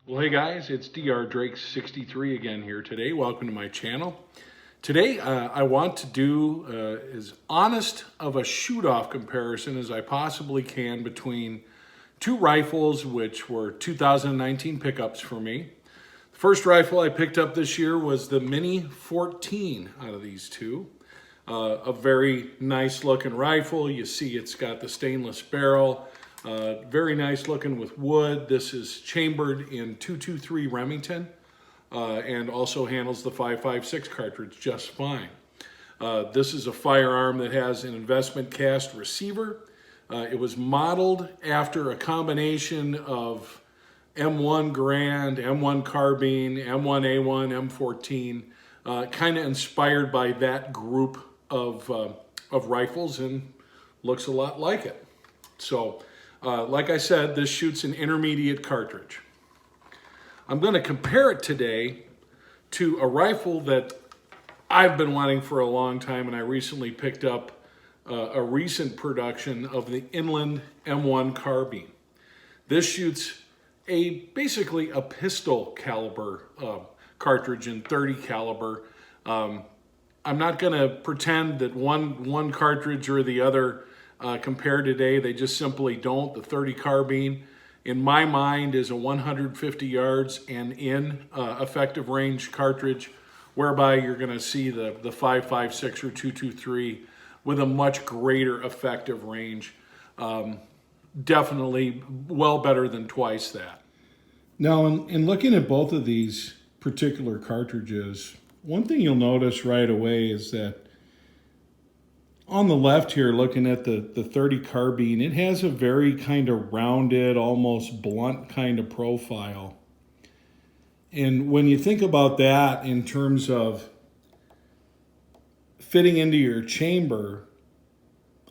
Well, hey guys, it's Dr. Drake 63 again here today. Welcome to my channel. Today, I want to do as honest of a shoot-off comparison as I possibly can between two rifles, which were 2019 pickups for me. The first rifle I picked up this year was the Mini 14 out of these two. A very nice looking rifle. You see it's got the stainless barrel. Very nice looking with wood. This is chambered in 223 Remington and also handles the 5.56 cartridge just fine. This is a firearm that has an investment cast receiver. It was modeled after a combination of M1 Garand, M1Carbine, M1A1, M14, kind of inspired by that group of rifles, and looks a lot like it. So, like I said, this shoots an intermediate cartridge. I'm going to compare it today to a rifle that I've been wanting for a long time, and I recently picked up a recent production of the Inland M1Carbine. This shoots basically a pistol caliber cartridge in .30 caliber. I'm not going to pretend that one cartridge or the other compare today. They just simply don't. The .30 carbine, in my mind, is a 150 yards and in effective range cartridge, whereby you're going to see the 5.56 or 223 with a much greater effective range. Definitely well better than twice that. Now, in looking at both of these particular cartridges, one thing you'll notice right away is that on the left here, looking at the .30 carbine, it has a very kind of rounded, almost blunt kind of profile. And when you think about that in terms of fitting into your chamber,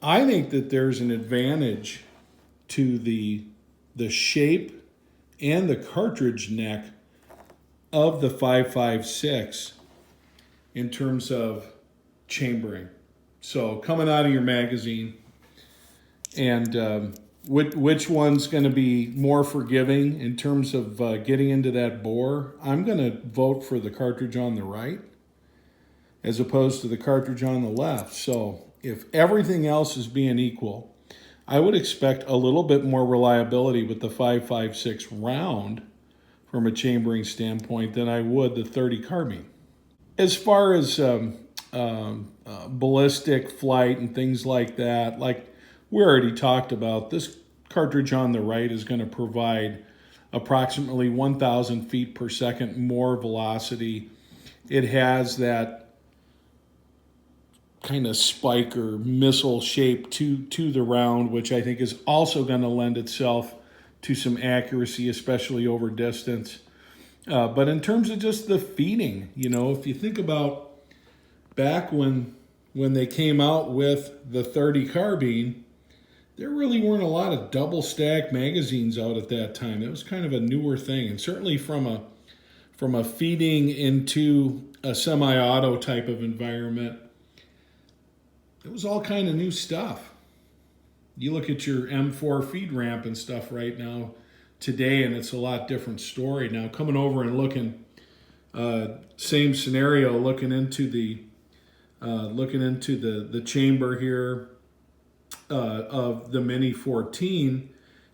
I think that there's an advantage to the shape and the cartridge neck of the 5.56 in terms of chambering. So coming out of your magazine, and which one's going to be more forgiving in terms of getting into that bore? I'm going to vote for the cartridge on the right as opposed to the cartridge on the left. So if everything else is being equal, I would expect a little bit more reliability with the 5.56 round from a chambering standpoint than I would the .30 carbine. As far as ballistic flight and things like that, like we already talked about, this cartridge on the right is going to provide approximately 1,000 feet per second more velocity. It has that kind of spike or missile shape to the round, which I think is also going to lend itself to some accuracy, especially over distance. But in terms of just the feeding, you know, if you think about back when they came out with the .30 carbine, there really weren't a lot of double stack magazines out at that time. It was kind of a newer thing, and certainly from a feeding into a semi-auto type of environment, it was all kind of new stuff. You look at your M4 feed ramp and stuff right now today, and it's a lot different story. Now coming over and looking, same scenario, looking into the chamber here of the Mini 14,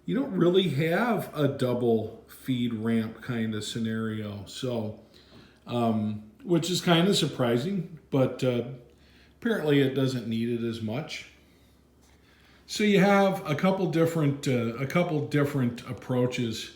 you don't really have a double feed ramp kind of scenario. So, which is kind of surprising, but apparently it doesn't need it as much. So you have a couple different approaches.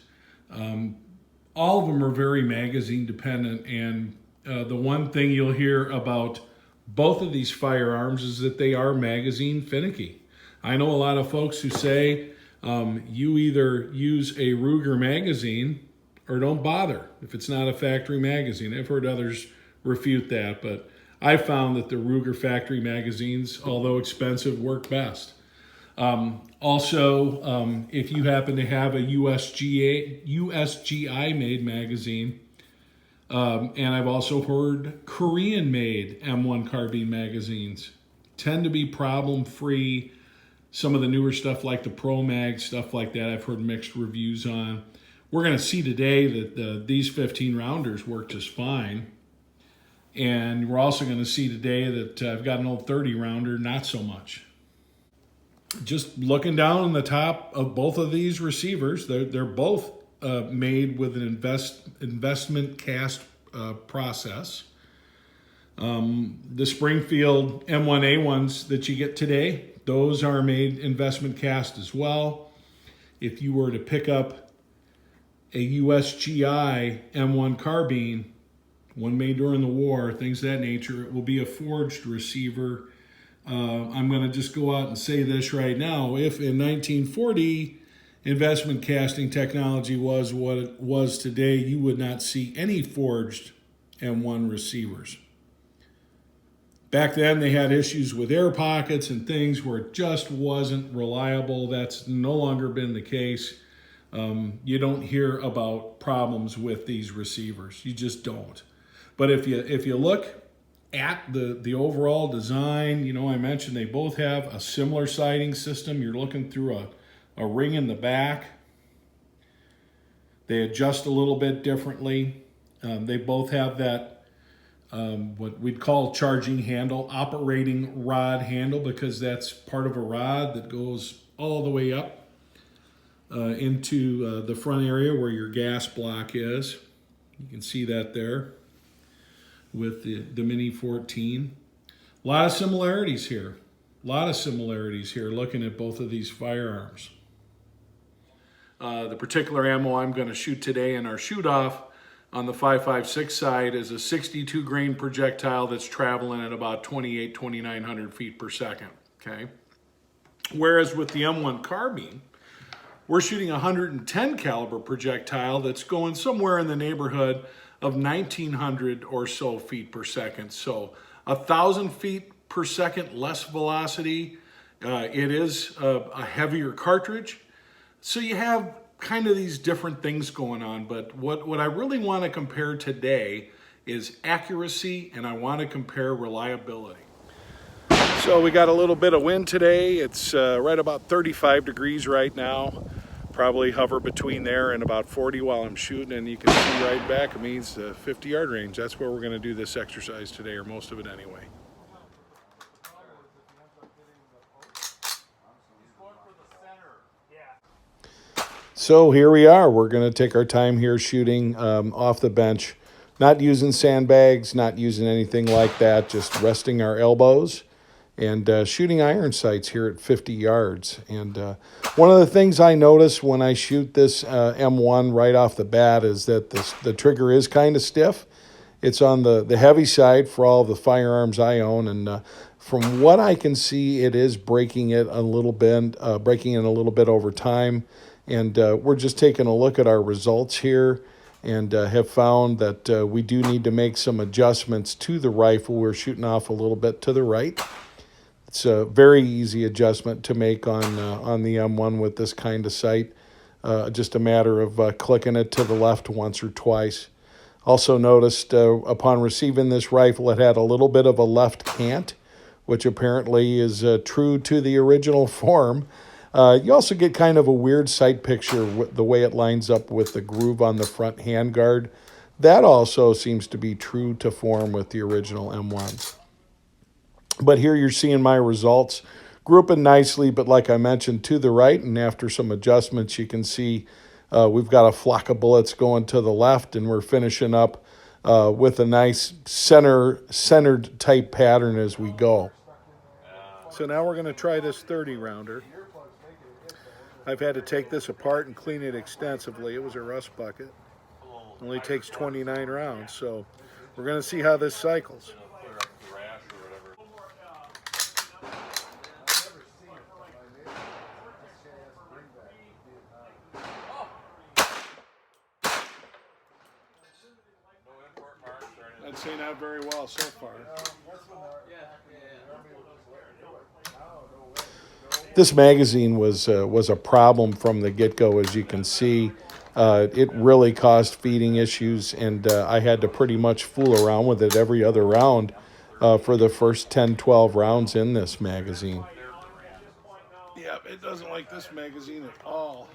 All of them are very magazine dependent, and the one thing you'll hear about both of these firearms is that they are magazine finicky. I know a lot of folks who say you either use a Ruger magazine or don't bother if it's not a factory magazine. I've heard others refute that, but I found that the Ruger factory magazines, although expensive, work best. Also, if you happen to have a USGI made magazine, and I've also heard Korean-made M1 carbine magazines tend to be problem-free. Some of the newer stuff like the Pro Mag, stuff like that, I've heard mixed reviews on. We're going to see today that these 15 rounders work just fine. And we're also going to see today that I've got an old 30 rounder, not so much. Just looking down on the top of both of these receivers, they're both made with an investment cast process. The Springfield M1A1s that you get today, those are made investment cast as well. If you were to pick up a USGI M1Carbine, one made during the war, things of that nature, it will be a forged receiver. I'm going to just go out and say this right now. If in 1940 investment casting technology was what it was today, you would not see any forged M1 receivers. Back then, they had issues with air pockets and things where it just wasn't reliable. That's no longer been the case. You don't hear about problems with these receivers. You just don't. But if you look at the overall design, you know, I mentioned they both have a similar sighting system. You're looking through a ring in the back. They adjust a little bit differently. They both have that what we'd call charging handle, operating rod handle, because that's part of a rod that goes all the way up into the front area where your gas block is. You can see that there with the Mini 14. A lot of similarities here. A lot of similarities here looking at both of these firearms. The particular ammo I'm going to shoot today in our shoot-off on the 5.56 side is a 62 grain projectile that's traveling at about 2,900 feet per second, okay? Whereas with the M1Carbine, we're shooting a 110 caliber projectile that's going somewhere in the neighborhood of 1,900 or so feet per second. So 1,000 feet per second less velocity. It is a heavier cartridge. So you have kind of these different things going on, but what I really want to compare today is accuracy, and I want to compare reliability. So we got a little bit of wind today. It's right about 35 degrees right now. Probably hover between there and about 40 while I'm shooting, and you can see right back it means the 50-yard range. That's where we're going to do this exercise today, or most of it anyway. So here we are. We're going to take our time here shooting off the bench, not using sandbags, not using anything like that, just resting our elbows and shooting iron sights here at 50 yards. And one of the things I notice when I shoot this M1 right off the bat is that the trigger is kind of stiff. It's on the heavy side for all the firearms I own, and from what I can see, it is breaking it a little bit, over time. And we're just taking a look at our results here and have found that we do need to make some adjustments to the rifle. We're shooting off a little bit to the right. It's a very easy adjustment to make on the M1 with this kind of sight. Just a matter of clicking it to the left once or twice. Also noticed upon receiving this rifle, it had a little bit of a left cant, which apparently is true to the original form. You also get kind of a weird sight picture with the way it lines up with the groove on the front handguard. That also seems to be true to form with the original M1s. But here you're seeing my results grouping nicely, but like I mentioned, to the right, and after some adjustments, you can see we've got a flock of bullets going to the left, and we're finishing up with a nice centered type pattern as we go. So now we're going to try this 30 rounder. I've had to take this apart and clean it extensively. It was a rust bucket. It only takes 29 rounds, so we're going to see how this cycles. I'd say not very well so far. This magazine was a problem from the get-go, as you can see. It really caused feeding issues, and I had to pretty much fool around with it every other round for the first 10, 12 rounds in this magazine. Yeah, it doesn't like this magazine at all.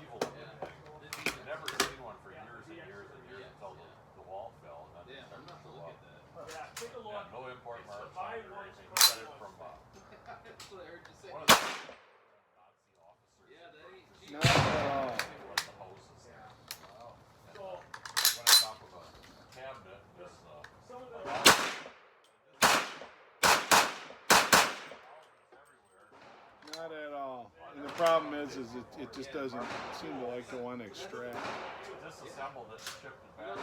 problem is it just doesn't seem to like to want to extract. Disassembled it, shipped it back.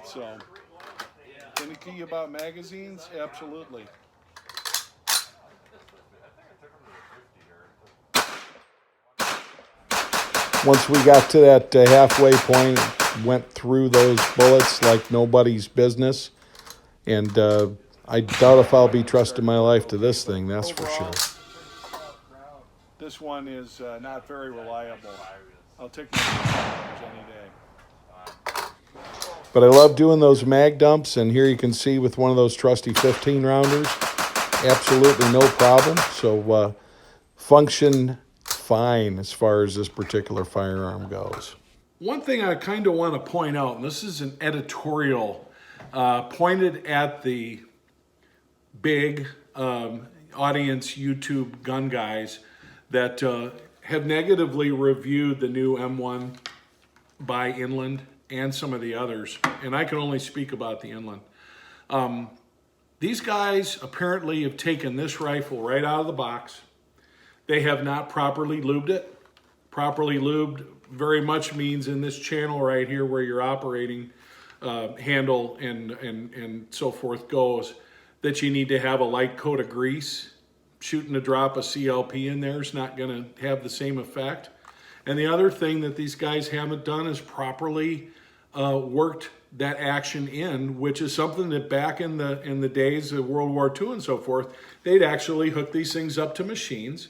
So, finicky about magazines? Absolutely. Once we got to that halfway point, went through those bullets like nobody's business. And I doubt if I'll be trusting my life to this thing, that's for sure. This one is not very reliable. I'll take my any day. But I love doing those mag dumps, and here you can see with one of those trusty 15 rounders, absolutely no problem. So function fine as far as this particular firearm goes. One thing I kind of want to point out, and this is an editorial pointed at the big audience YouTube gun guys that have negatively reviewed the new M1 by Inland and some of the others, and I can only speak about the Inland. These guys apparently have taken this rifle right out of the box. They have not properly lubed it. Properly lubed very much means in this channel right here where your operating handle and so forth goes, that you need to have a light coat of grease. Shooting a drop of CLP in there is not going to have the same effect. And the other thing that these guys haven't done is properly worked that action in, which is something that back in the days of World War II and so forth, they'd actually hook these things up to machines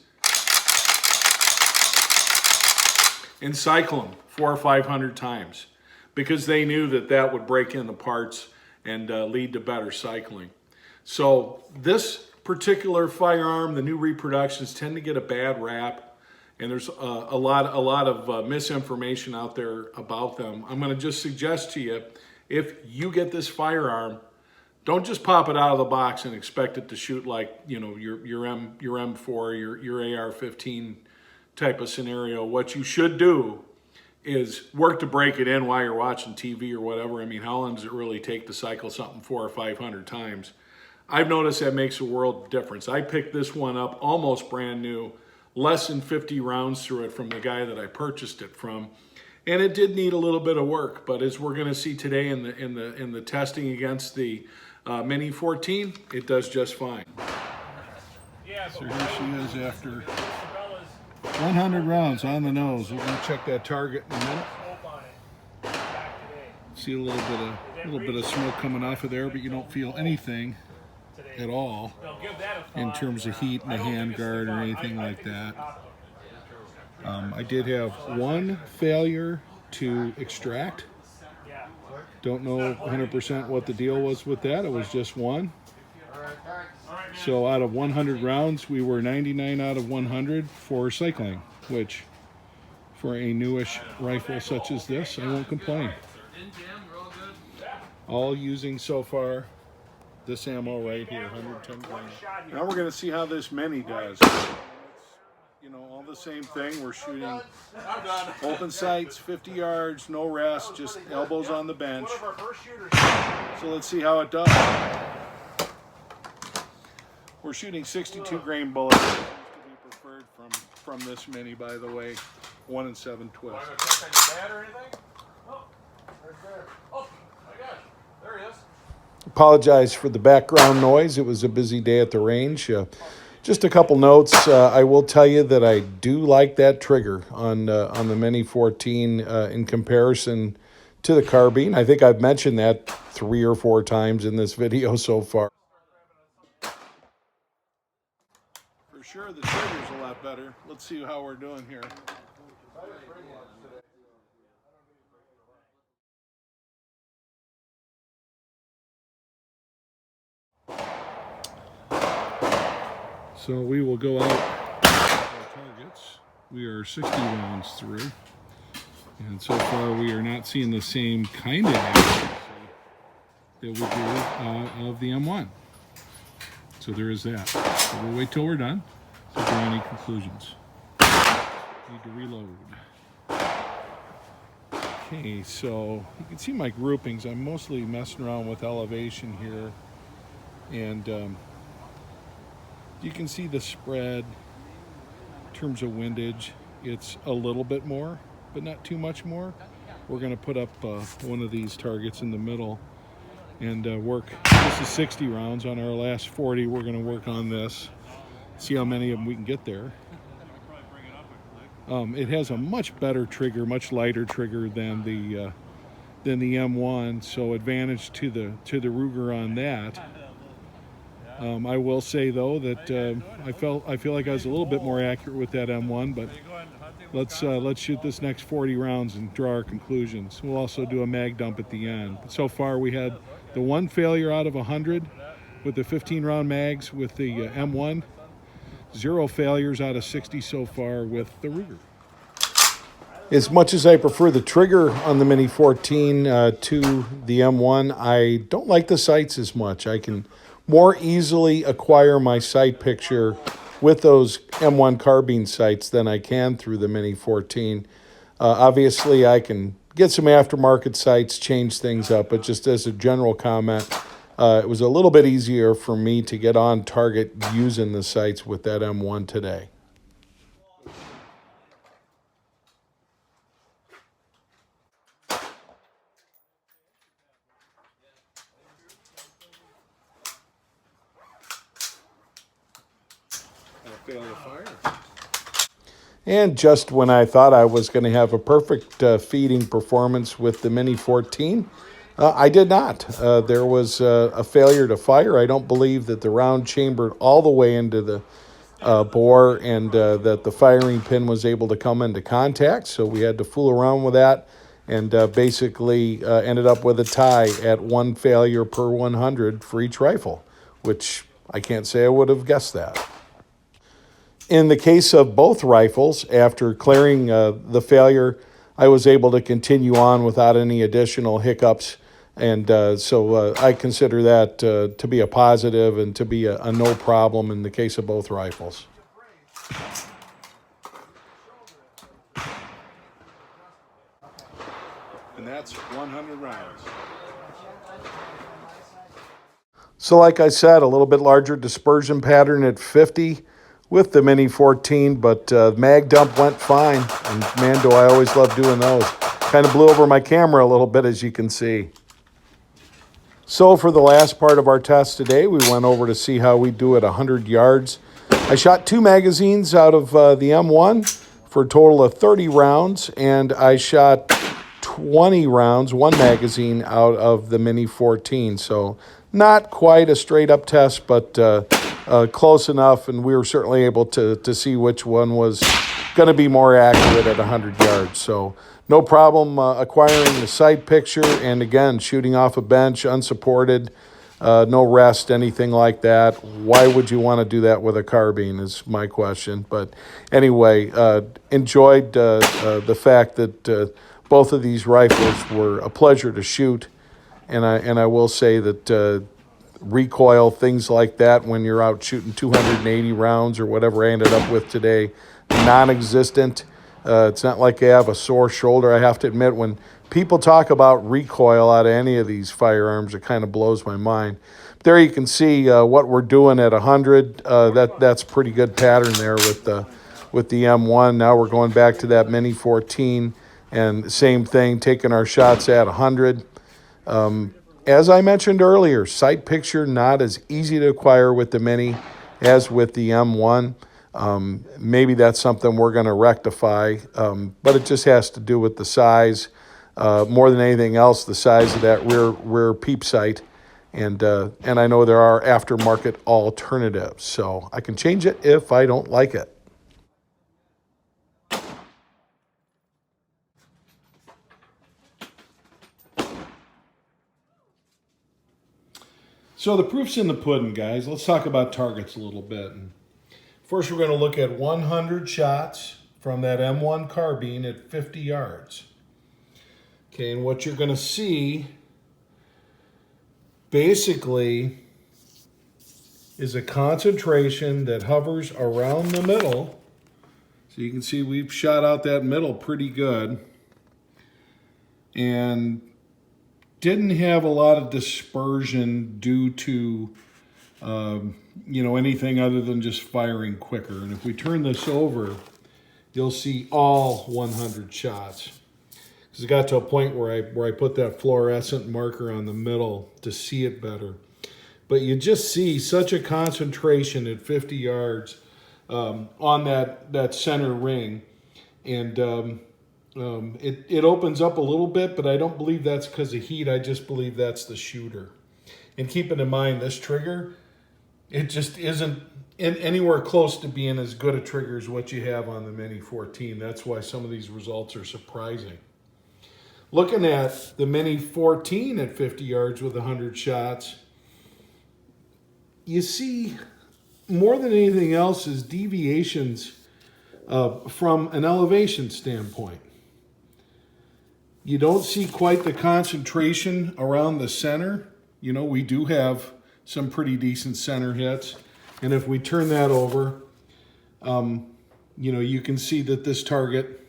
and cycle them 400 or 500 times because they knew that that would break in the parts and lead to better cycling. So this particular firearm, the new reproductions tend to get a bad rap, and there's a lot of misinformation out there about them. I'm going to just suggest to you, if you get this firearm, don't just pop it out of the box and expect it to shoot like, you know, your M4, your AR-15 type of scenario. What you should do is work to break it in while you're watching TV or whatever. I mean, how long does it really take to cycle something 400 or 500 times? I've noticed that makes a world of difference. I picked this one up almost brand new, less than 50 rounds through it from the guy that I purchased it from, and it did need a little bit of work. But as we're going to see today in the testing against the Mini 14, it does just fine. So here she is after 100 rounds on the nose. We're going to check that target in a minute. See a little bit of smoke coming off of there, but you don't feel anything at all in terms of heat in the handguard or anything like that. I did have one failure to extract. Don't know 100% what the deal was with that. It was just one. So out of 100 rounds, we were 99 out of 100 for cycling, which for a newish rifle such as this, I won't complain. All using so far this ammo right here, 110 grams. Now we're going to see how this Mini does. You know, all the same thing. We're shooting open sights, 50 yards, no rest, just elbows on the bench. So let's see how it does. We're shooting 62 grain bullets. Seems to be preferred from this Mini, by the way. 1 and 7 twist. Want to check on your bat or anything? Oh, right there. Oh my gosh, there he is. Apologize for the background noise. It was a busy day at the range. Just a couple notes. I will tell you that I do like that trigger on the Mini 14 in comparison to the Carbine. I think I've mentioned that 3 or 4 times in this video so far. For sure, the trigger's a lot better. Let's see how we're doing here. So we will go out with our targets. We are 60 rounds through. And so far we are not seeing the same kind of accuracy that we do of the M1. So there is that. So we'll wait till we're done to draw any conclusions. Need to reload. Okay, so you can see my groupings. I'm mostly messing around with elevation here, and you can see the spread in terms of windage. It's a little bit more, but not too much more. We're going to put up one of these targets in the middle and work. This is 60 rounds. On our last 40, we're going to work on this, see how many of them we can get there. It has a much better trigger, much lighter trigger than the M1, so advantage to the Ruger on that. I will say though that I feel like I was a little bit more accurate with that M1, but let's shoot this next 40 rounds and draw our conclusions. We'll also do a mag dump at the end. But so far we had the one failure out of 100 with the 15 round mags with the M1. 0 failures out of 60 so far with the Ruger. As much as I prefer the trigger on the Mini 14 to the M1, I don't like the sights as much. I can more easily acquire my sight picture with those M1 Carbine sights than I can through the Mini 14. Obviously, I can get some aftermarket sights, change things up, but just as a general comment, it was a little bit easier for me to get on target using the sights with that M1 today. And just when I thought I was going to have a perfect feeding performance with the Mini 14, I did not. There was a failure to fire. I don't believe that the round chambered all the way into the bore and that the firing pin was able to come into contact. So we had to fool around with that and basically ended up with a tie at 1 failure per 100 for each rifle, which I can't say I would have guessed that. In the case of both rifles, after clearing the failure, I was able to continue on without any additional hiccups. And so I consider that to be a positive and to be a no problem in the case of both rifles. And that's 100 rounds. So like I said, a little bit larger dispersion pattern at 50 with the Mini 14, but mag dump went fine. And man, do I always love doing those. Kind of blew over my camera a little bit, as you can see. So for the last part of our test today, we went over to see how we do at 100 yards. I shot 2 magazines out of the M1 for a total of 30 rounds, and I shot 20 rounds, 1 magazine out of the Mini 14. So not quite a straight up test, but close enough, and we were certainly able to see which one was going to be more accurate at 100 yards. So no problem acquiring the sight picture, and again, shooting off a bench, unsupported, no rest, anything like that. Why would you want to do that with a carbine is my question. But anyway, enjoyed the fact that both of these rifles were a pleasure to shoot, and I will say that recoil, things like that, when you're out shooting 280 rounds or whatever I ended up with today, non-existent. It's not like I have a sore shoulder. I have to admit, when people talk about recoil out of any of these firearms, it kind of blows my mind. There you can see what we're doing at 100. That's pretty good pattern there with the M1. Now we're going back to that Mini 14, and same thing, taking our shots at 100. As I mentioned earlier, sight picture not as easy to acquire with the Mini as with the M1. Maybe that's something we're going to rectify, but it just has to do with the size. More than anything else, the size of that rear peep sight. And I know there are aftermarket alternatives, so I can change it if I don't like it. So the proof's in the pudding, guys. Let's talk about targets a little bit. First, we're going to look at 100 shots from that M1 carbine at 50 yards. Okay, and what you're going to see basically is a concentration that hovers around the middle. So you can see we've shot out that middle pretty good. and didn't have a lot of dispersion due to anything other than just firing quicker. And if we turn this over, you'll see all 100 shots. Because it got to a point where I put that fluorescent marker on the middle to see it better. But you just see such a concentration at 50 yards on that center ring. And it opens up a little bit, but I don't believe that's because of heat. I just believe that's the shooter. And keeping in mind, this trigger, it just isn't anywhere close to being as good a trigger as what you have on the Mini 14. That's why some of these results are surprising. Looking at the Mini 14 at 50 yards with 100 shots, you see more than anything else is deviations from an elevation standpoint. You don't see quite the concentration around the center. We do have some pretty decent center hits. And if we turn that over, you can see that this target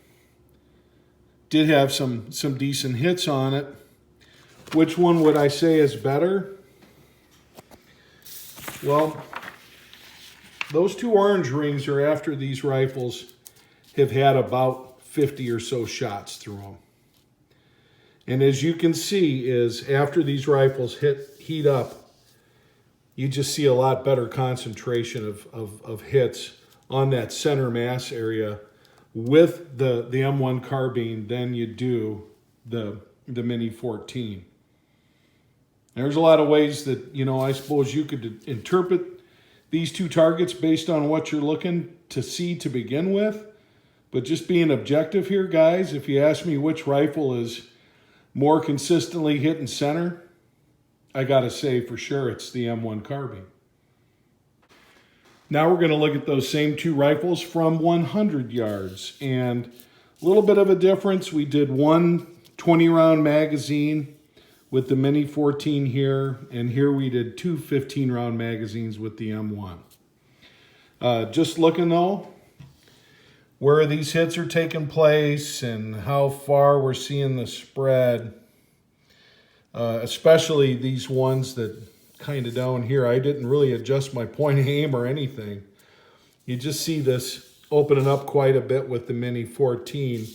did have some decent hits on it. Which one would I say is better? Well, those two orange rings are after these rifles have had about 50 or so shots through them. And as you can see, is after these rifles heat up, you just see a lot better concentration of hits on that center mass area with the M1Carbine than you do the Mini 14. There's a lot of ways that, I suppose you could interpret these two targets based on what you're looking to see to begin with. But just being objective here, guys, if you ask me which rifle is more consistently hitting center, I gotta say for sure it's the M1Carbine. Now we're gonna look at those same two rifles from 100 yards. And a little bit of a difference. We did one 20-round magazine with the Mini 14 here, and here we did two 15-round magazines with the M1. Just looking though, where these hits are taking place and how far we're seeing the spread, especially these ones that kind of down here, I didn't really adjust my point of aim or anything. You just see this opening up quite a bit with the Mini 14.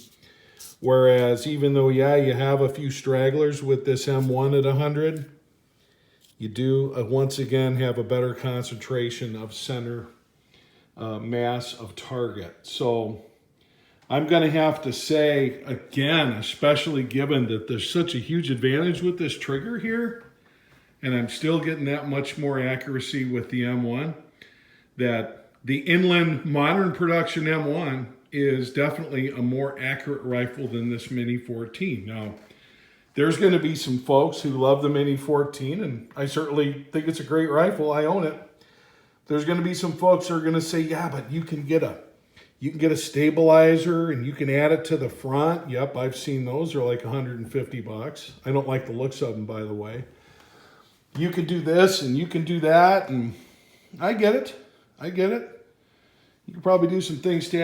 Whereas even though, yeah, you have a few stragglers with this M1 at 100, you do, once again, have a better concentration of center mass of target. So I'm going to have to say, again, especially given that there's such a huge advantage with this trigger here, and I'm still getting that much more accuracy with the M1, that the inland modern production M1 is definitely a more accurate rifle than this Mini 14. Now, there's going to be some folks who love the Mini 14, and I certainly think it's a great rifle. I own it. There's going to be some folks who are going to say, yeah, but you can get a stabilizer and you can add it to the front. Yep, I've seen those. They're like 150 bucks. I don't like the looks of them, by the way. You can do this and you can do that, and I get it. I get it. You can probably do some things to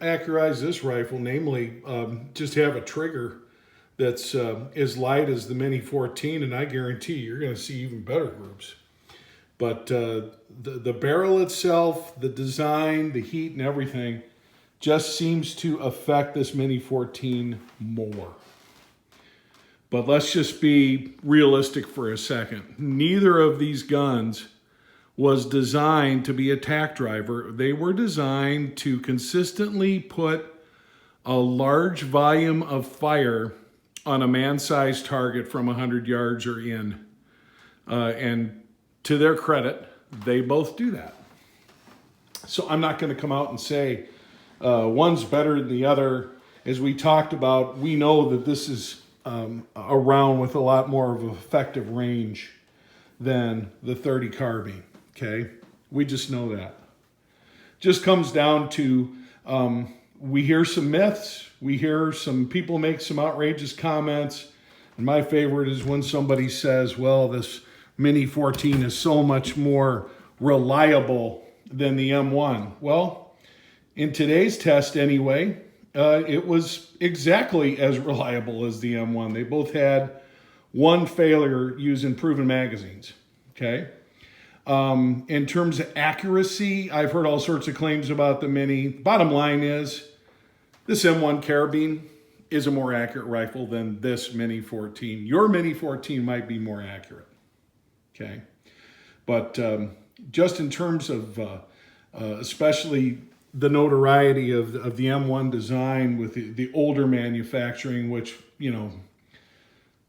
accurize this rifle, namely just have a trigger that's as light as the Mini 14, and I guarantee you're going to see even better groups. But the barrel itself, the design, the heat, and everything just seems to affect this Mini 14 more. But let's just be realistic for a second. Neither of these guns was designed to be a tack driver. They were designed to consistently put a large volume of fire on a man-sized target from 100 yards or in. And to their credit, they both do that. So I'm not going to come out and say one's better than the other. As we talked about, we know that this is a round with a lot more of an effective range than the .30 carbine. Okay, we just know that. Just comes down to we hear some myths. We hear some people make some outrageous comments. And my favorite is when somebody says, well, this Mini 14 is so much more reliable than the M1. Well, in today's test anyway, It was exactly as reliable as the M1. They both had one failure using proven magazines, okay? In terms of accuracy, I've heard all sorts of claims about the Mini. Bottom line is, this M1 Carbine is a more accurate rifle than this Mini 14. Your Mini 14 might be more accurate, okay? But just in terms of especially the notoriety of the M1 design with the older manufacturing, which, you know,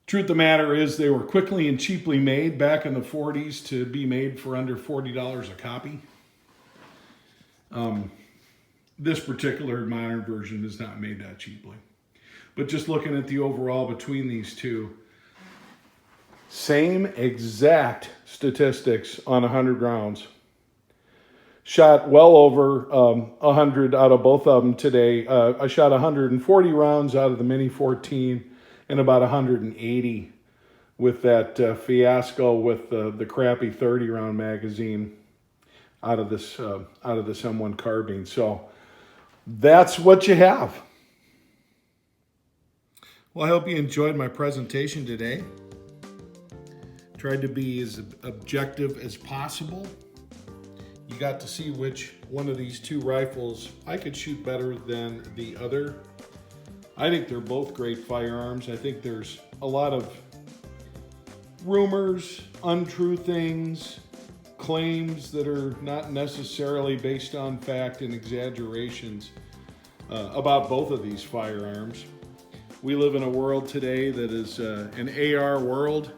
truth of the matter is they were quickly and cheaply made back in the 40s to be made for under $40 a copy. This particular modern version is not made that cheaply. But just looking at the overall between these two, same exact statistics on 100 rounds. Shot well over 100 out of both of them today. I shot 140 rounds out of the Mini 14 and about 180 with that fiasco with the crappy 30-round magazine out of this M1 Carbine. So that's what you have. Well, I hope you enjoyed my presentation today. Tried to be as objective as possible. You got to see which one of these two rifles I could shoot better than the other. I think they're both great firearms. I think there's a lot of rumors, untrue things, claims that are not necessarily based on fact and exaggerations about both of these firearms. We live in a world today that is an AR world,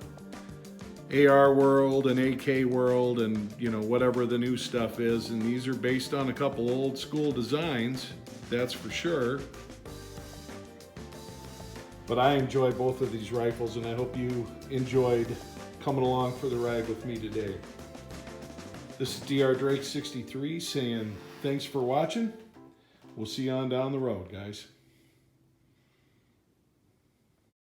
an AK world, and you know, whatever the new stuff is, and these are based on a couple old school designs, that's for sure. But I enjoy both of these rifles, and I hope you enjoyed coming along for the ride with me today. This is Dr. Drake 63 saying thanks for watching. We'll see you on down the road, guys.